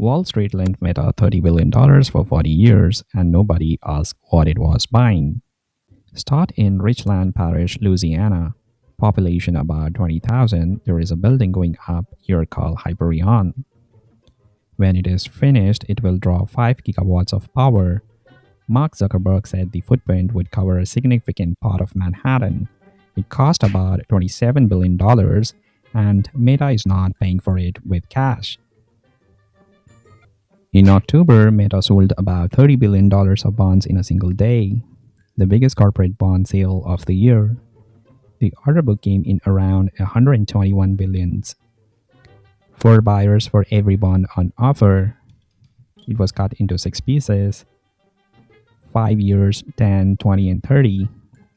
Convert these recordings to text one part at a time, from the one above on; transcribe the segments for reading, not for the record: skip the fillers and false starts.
Wall Street linked Meta $30 billion for 40 years, and nobody asked what it was buying. Start in Richland Parish, Louisiana. Population about 20,000. There is a building going up here called Hyperion. When it is finished, it will draw 5 gigawatts of power. Mark Zuckerberg said the footprint would cover a significant part of Manhattan. It cost about $27 billion, and Meta is not paying for it with cash. In October, Meta sold about $30 billion of bonds in a single day, the biggest corporate bond sale of the year. The order book came in around 121 billions. 4 buyers for every bond on offer. It was cut into 6 pieces: 5 years, 10, 20, and 30,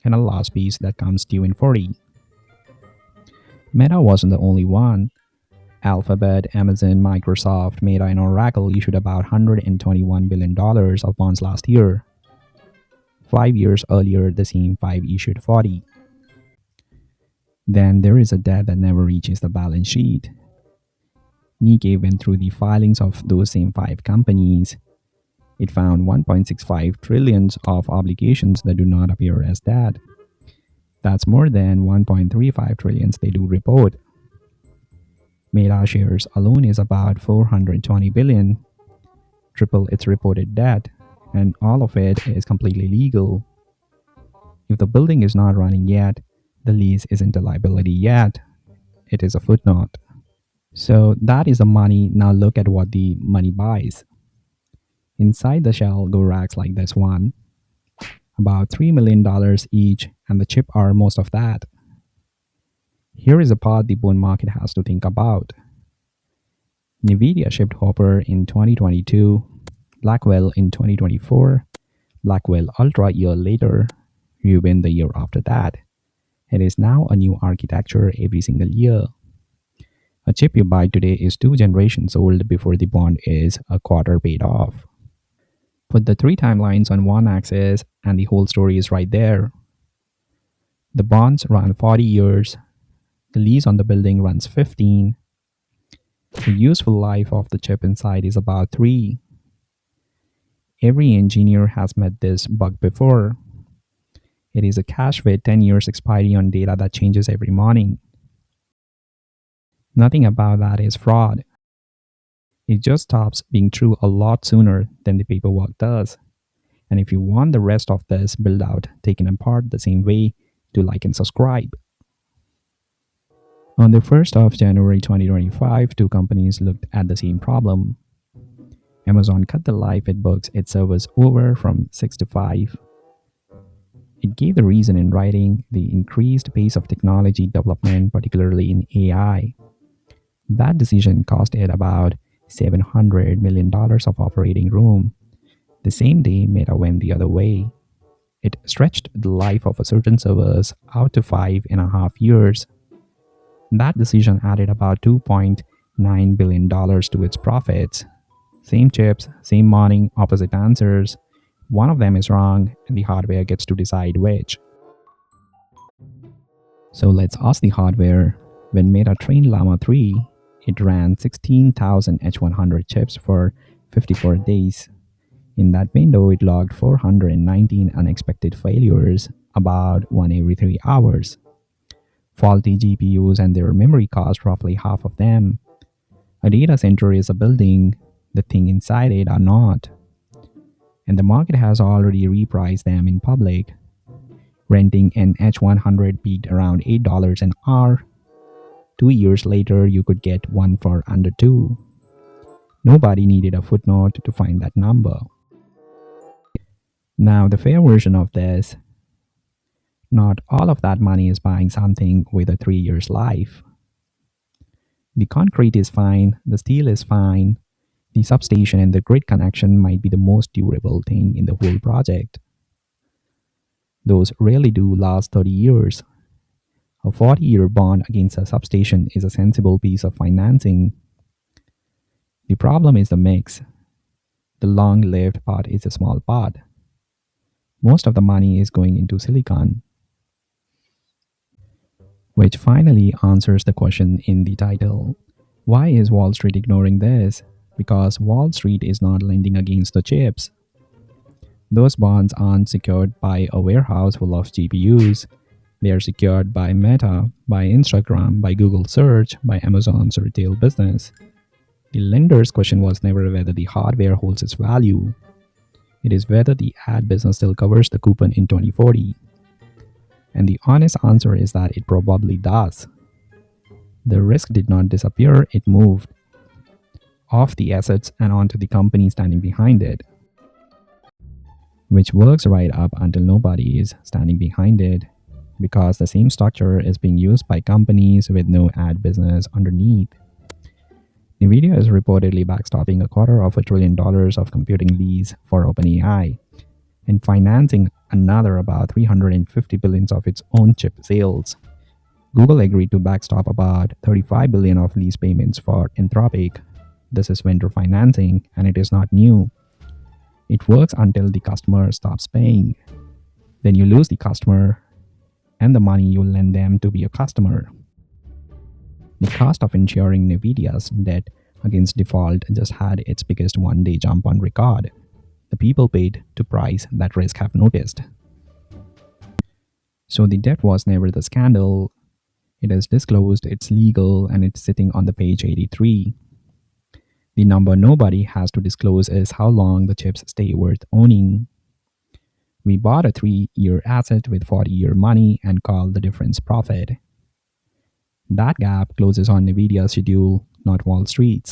and a last piece that comes due in 40. Meta wasn't the only one. Alphabet, Amazon, Microsoft, Meta, and Oracle issued about $121 billion of bonds last year. 5 years earlier, the same 5 issued 40. Then there is a debt that never reaches the balance sheet. Nikkei went through the filings of those same 5 companies. It found 1.65 trillions of obligations that do not appear as debt. That's more than 1.35 trillions they do report. Meta shares alone is about 420 billion, triple its reported debt, and all of it is completely legal. If the building is not running yet, the lease isn't a liability yet. It is a footnote. So that is the money. Now look at what the money buys. Inside the shell go racks like this one, about $3 million each, and the chip are most of that. Here is a part the bond market has to think about. Nvidia shipped Hopper in 2022, Blackwell in 2024, Blackwell Ultra a year later, Rubin the year after that. It is now a new architecture every single year. A chip you buy today is 2 generations old before the bond is a quarter paid off. Put the 3 timelines on one axis and the whole story is right there. The bonds run 40 years. The lease on the building runs 15. The useful life of the chip inside is about 3. Every engineer has met this bug before. It is a cache with 10 years expiry on data that changes every morning. Nothing about that is fraud. It just stops being true a lot sooner than the paperwork does. And if you want the rest of this build out taken apart the same way, do like and subscribe. On the 1st of January 2025, 2 companies looked at the same problem. Amazon cut the life it books its servers over from 6 to 5. It gave the reason in writing: the increased pace of technology development, particularly in AI. That decision cost it about $700 million of operating room. The same day, Meta went the other way. It stretched the life of a certain servers out to 5.5 years. That decision added about $2.9 billion to its profits. Same chips, same morning, opposite answers. One of them is wrong, and the hardware gets to decide which. So let's ask the hardware. When Meta trained Llama 3, it ran 16,000 H100 chips for 54 days. In that window, it logged 419 unexpected failures, about 1 every 3 hours. Faulty GPUs and their memory cost roughly half of them. A data center is a building, the thing inside it are not. And the market has already repriced them in public. Renting an H100 peaked around $8 an hour. 2 years later, you could get one for under 2. Nobody needed a footnote to find that number. Now, the fair version of this: not all of that money is buying something with a 3 years life. The concrete is fine, the steel is fine, the substation and the grid connection might be the most durable thing in the whole project. Those really do last 30 years. A 40-year bond against a substation is a sensible piece of financing. The problem is the mix. The long-lived part is a small part. Most of the money is going into silicon. Which finally answers the question in the title: why is Wall Street ignoring this? because Wall Street is not lending against the chips. Those bonds aren't secured by a warehouse full of GPUs. They are secured by Meta, by Instagram, by Google Search, by Amazon's retail business. The lender's question was never whether the hardware holds its value. It is whether the ad business still covers the coupon in 2040. And the honest answer is that it probably does. The risk did not disappear, it moved off the assets and onto the company standing behind it, which works right up until nobody is standing behind it, because the same structure is being used by companies with no ad business underneath. Nvidia is reportedly backstopping $250 billion of computing lease for OpenAI and financing another about 350 billion of its own chip sales. Google agreed to backstop about 35 billion of lease payments for Anthropic. This is vendor financing, and it is not new. It works until the customer stops paying. Then you lose the customer and the money you lend them to be a customer. The cost of insuring Nvidia's debt against default just had its biggest one-day jump on record. The people paid to price that risk have noticed. So the debt was never the scandal. It is disclosed, it's legal, and it's sitting on the page 83. The number nobody has to disclose is how long the chips stay worth owning. We bought a 3-year asset with 40-year money and called the difference profit. That gap closes on Nvidia's schedule, not Wall Street's.